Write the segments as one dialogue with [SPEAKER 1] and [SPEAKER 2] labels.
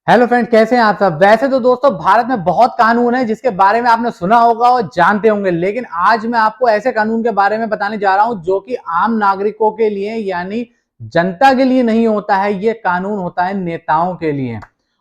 [SPEAKER 1] Hello friend, कैसे हैं आप सब। वैसे तो दोस्तों भारत में बहुत कानून है जिसके बारे में आपने सुना होगा और जानते होंगे, लेकिन आज मैं आपको ऐसे कानून के बारे में बताने जा रहा हूं जो कि आम नागरिकों के लिए यानी जनता के लिए नहीं होता है। ये कानून होता है नेताओं के लिए।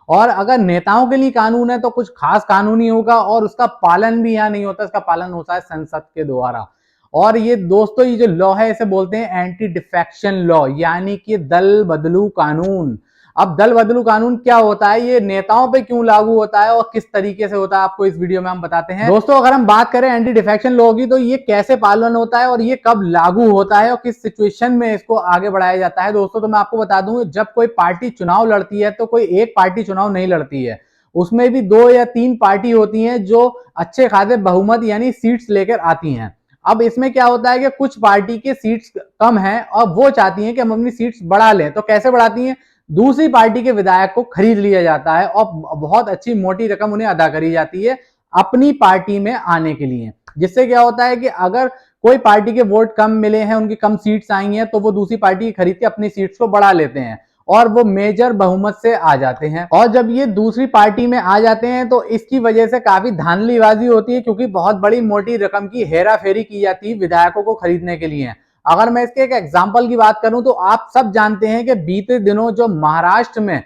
[SPEAKER 1] और अगर नेताओं के लिए कानून है तो कुछ खास कानून ही होगा और उसका पालन भी यहाँ नहीं होता, इसका पालन होता है संसद के द्वारा। और ये दोस्तों ये जो लॉ है इसे बोलते हैं एंटी डिफेक्शन लॉ, यानी कि दल बदलू कानून। अब दल बदलू कानून क्या होता है, ये नेताओं पे क्यों लागू होता है और किस तरीके से होता है, आपको इस वीडियो में हम बताते हैं। दोस्तों अगर हम बात करें एंटी डिफेक्शन लॉ की, तो ये कैसे पालन होता है और ये कब लागू होता है और किस सिचुएशन में इसको आगे बढ़ाया जाता है। दोस्तों तो मैं आपको बता दूं, जब कोई पार्टी चुनाव लड़ती है तो कोई एक पार्टी चुनाव नहीं लड़ती है, उसमें भी 2 या 3 पार्टी होती हैं जो अच्छे खासे बहुमत यानी सीट्स लेकर आती हैं। अब इसमें क्या होता है कि कुछ पार्टी के सीट्स कम हैं और वो चाहती हैं कि हम अपनी सीट्स बढ़ा लें। तो कैसे बढ़ाती हैं, दूसरी पार्टी के विधायक को खरीद लिया जाता है और बहुत अच्छी मोटी रकम उन्हें अदा करी जाती है अपनी पार्टी में आने के लिए। जिससे क्या होता है कि अगर कोई पार्टी के वोट कम मिले हैं, उनकी कम सीट्स आई हैं, तो वो दूसरी पार्टी खरीद के अपनी सीट्स को बढ़ा लेते हैं और वो मेजर बहुमत से आ जाते हैं। और जब ये दूसरी पार्टी में आ जाते हैं तो इसकी वजह से काफी धांधलीबाजी होती है, क्योंकि बहुत बड़ी मोटी रकम की हेरा फेरी की जाती है विधायकों को खरीदने के लिए। अगर मैं इसके एक एग्जांपल की बात करूं तो आप सब जानते हैं कि बीते दिनों जो महाराष्ट्र में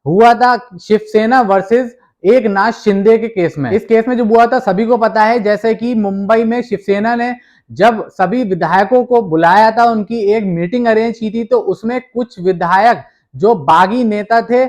[SPEAKER 1] हुआ था शिवसेना वर्सेस एक नाथ शिंदे के केस में, इस केस में जो हुआ था सभी को पता है। जैसे कि मुंबई में शिवसेना ने जब सभी विधायकों को बुलाया था, उनकी एक मीटिंग अरेंज की थी, तो उसमें कुछ विधायक जो बागी नेता थे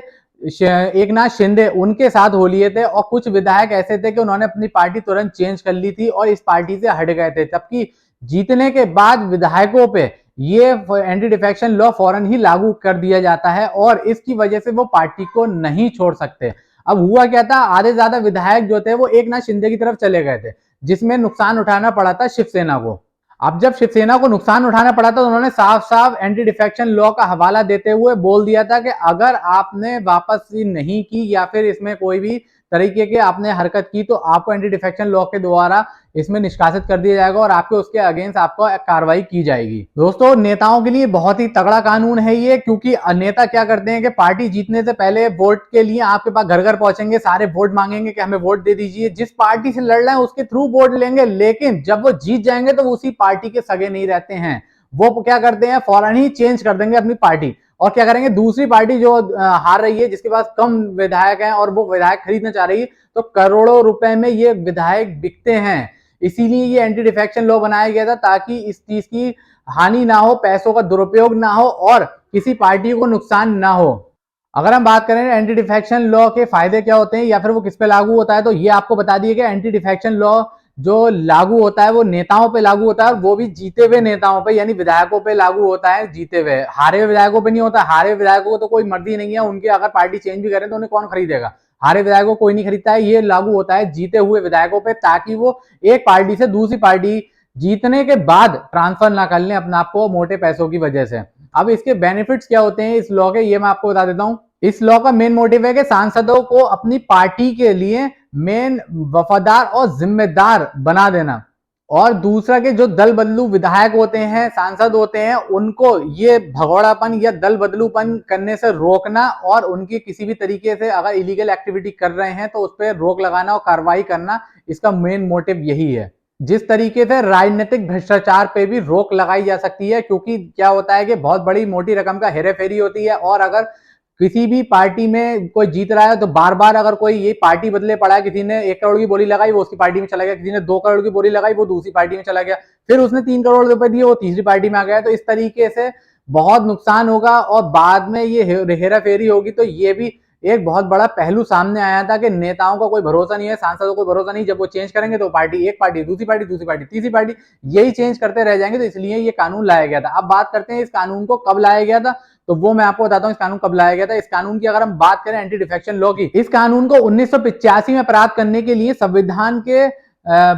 [SPEAKER 1] एक नाथ शिंदे उनके साथ हो लिए थे और कुछ विधायक ऐसे थे कि उन्होंने अपनी पार्टी तुरंत चेंज कर ली थी और इस पार्टी से हट गए थे। जबकि जीतने के बाद विधायकों पे ये एंटी डिफेक्शन लॉ फौरन ही लागू कर दिया जाता है और इसकी वजह से वो पार्टी को नहीं छोड़ सकते। अब हुआ क्या था, आधे ज्यादा विधायक जो थे वो एक नाथ शिंदे की तरफ चले गए थे, जिसमें नुकसान उठाना पड़ा था शिवसेना को। अब जब शिवसेना को नुकसान उठाना पड़ा था तो उन्होंने साफ साफ एंटी डिफेक्शन लॉ का हवाला देते हुए बोल दिया था कि अगर आपने वापसी नहीं की या फिर इसमें कोई भी तरीके के आपने हरकत की तो आपको एंटी डिफेक्शन लॉ के द्वारा इसमें निष्कासित कर दिया जाएगा और आपके उसके अगेंस्ट आपको कार्रवाई की जाएगी। दोस्तों नेताओं के लिए बहुत ही तगड़ा कानून है ये, क्योंकि नेता क्या करते हैं कि पार्टी जीतने से पहले वोट के लिए आपके पास घर घर पहुंचेंगे, सारे वोट मांगेंगे कि हमें वोट दे दीजिए, जिस पार्टी से लड़ रहे हैं उसके थ्रू वोट लेंगे। लेकिन जब वो जीत जाएंगे तो वो उसी पार्टी के सगे नहीं रहते हैं, वो क्या करते हैं फौरन ही चेंज कर देंगे अपनी पार्टी और क्या करेंगे, दूसरी पार्टी जो हार रही है, जिसके पास कम विधायक हैं और वो विधायक खरीदना चाह रही है, तो करोड़ों रुपए में ये विधायक बिकते हैं। इसीलिए ये एंटी डिफेक्शन लॉ बनाया गया था ताकि इस चीज की हानि ना हो, पैसों का दुरुपयोग ना हो और किसी पार्टी को नुकसान ना हो। अगर हम बात करें एंटी डिफेक्शन लॉ के फायदे क्या होते हैं या फिर वो किस पे लागू होता है, तो ये आपको बता दिए कि एंटी डिफेक्शन लॉ जो लागू होता है वो नेताओं पे लागू होता है और वो भी जीते हुए नेताओं पे यानी विधायकों पे लागू होता है। जीते हुए, हारे हुए विधायकों पे नहीं होता। हारे हुए विधायकों को तो कोई मर्जी नहीं है, उनके अगर पार्टी चेंज भी करें तो उन्हें कौन खरीदेगा, हारे विधायकों को कोई नहीं खरीदता है। ये लागू होता है जीते हुए विधायकों पे, ताकि वो एक पार्टी से दूसरी पार्टी जीतने के बाद ट्रांसफर ना कर लें अपने आप को मोटे पैसों की वजह से। अब इसके बेनिफिट्स क्या होते हैं इस लॉ के, ये मैं आपको बता देता हूं। इस लॉ का मेन मोटिव है कि सांसदों को अपनी पार्टी के लिए मेन वफादार और जिम्मेदार बना देना। और दूसरा के जो दल बदलू विधायक होते हैं, सांसद होते हैं, उनको ये भगौड़ापन या दल बदलूपन करने से रोकना और उनकी किसी भी तरीके से अगर इलीगल एक्टिविटी कर रहे हैं तो उस पर रोक लगाना और कार्रवाई करना, इसका मेन मोटिव यही है। जिस तरीके से राजनीतिक भ्रष्टाचार पे भी रोक लगाई जा सकती है, क्योंकि क्या होता है कि बहुत बड़ी मोटी रकम का हेराफेरी होती है और अगर किसी भी पार्टी में कोई जीत रहा है तो बार बार अगर कोई ये पार्टी बदले पड़ा है, किसी ने 1 करोड़ की बोली लगाई वो उसकी पार्टी में चला गया, किसी ने 2 करोड़ की बोली लगाई वो दूसरी पार्टी में चला गया, फिर उसने 3 करोड़ रुपए दिए वो तीसरी पार्टी में आ गया, तो इस तरीके से बहुत नुकसान होगा और बाद में ये हेरा फेरी होगी। तो ये भी एक बहुत बड़ा पहलू सामने आया था कि नेताओं का कोई भरोसा नहीं है, सांसदों को भरोसा नहीं, जब वो चेंज करेंगे तो पार्टी एक पार्टी दूसरी पार्टी दूसरी पार्टी तीसरी पार्टी यही चेंज करते रह जाएंगे। तो इसलिए ये कानून लाया गया था। अब बात करते हैं इस कानून को कब लाया गया था, तो वो मैं आपको बताता हूं इस कानून कब लाया गया था। इस कानून की अगर हम बात करें एंटी डिफेक्शन लॉ की, इस कानून को 1985 में प्राप्त करने के लिए संविधान के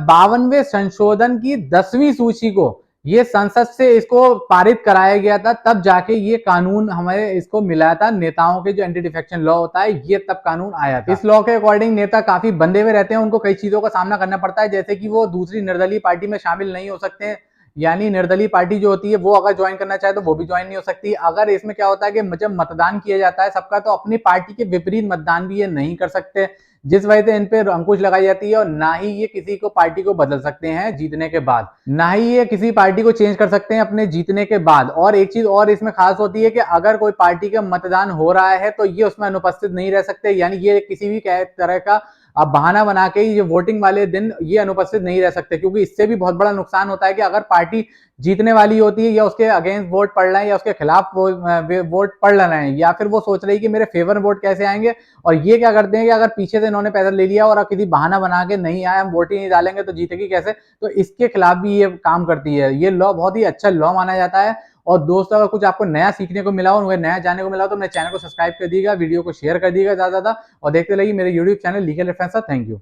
[SPEAKER 1] 52वें संशोधन की 10वीं सूची को ये संसद से इसको पारित कराया गया था, तब जाके ये कानून हमें इसको मिला था। नेताओं के जो एंटी डिफेक्शन लॉ होता है ये तब कानून आया था। इस लॉ के अकॉर्डिंग नेता काफी बंधे हुए रहते हैं, उनको कई चीजों का सामना करना पड़ता है, जैसे कि वो दूसरी निर्दलीय पार्टी में शामिल नहीं हो सकते हैं यानी निर्दलीय पार्टी जो होती है वो अगर ज्वाइन करना चाहे तो वो भी ज्वाइन नहीं हो सकती। अगर इसमें क्या होता है कि जब मतदान किया जाता है सबका, तो अपनी पार्टी के विपरीत मतदान भी ये नहीं कर सकते, जिस वजह से इन पे अंकुश लगाई जाती है। और ना ही ये किसी को पार्टी को बदल सकते हैं जीतने के बाद, ना ही ये किसी पार्टी को चेंज कर सकते हैं अपने जीतने के बाद। और एक चीज और इसमें खास होती है कि अगर कोई पार्टी का मतदान हो रहा है तो ये उसमें अनुपस्थित नहीं रह सकते, यानी ये किसी भी तरह का अब बहाना बना के ये वोटिंग वाले दिन ये अनुपस्थित नहीं रह सकते, क्योंकि इससे भी बहुत बड़ा नुकसान होता है कि अगर पार्टी जीतने वाली होती है या उसके अगेंस्ट वोट पड़ रहे हैं या उसके खिलाफ वोट पड़ रहे हैं, या फिर वो सोच रही है कि मेरे फेवर वोट कैसे आएंगे, और ये क्या करते हैं कि अगर पीछे से इन्होंने पैसा ले लिया और किसी बहाना बना के नहीं आया, हम वोट ही नहीं डालेंगे तो जीतेगी कैसे, तो इसके खिलाफ भी ये काम करती है। ये लॉ बहुत ही अच्छा लॉ माना जाता है। और दोस्तों अगर कुछ आपको नया सीखने को मिला हो, नया जानने को मिला हो, तो मेरे चैनल को सब्सक्राइब कर दीजिएगा, वीडियो को शेयर कर दीजिएगा ज्यादा, और देखते रहिए मेरे YouTube channel legal defence. Thank you.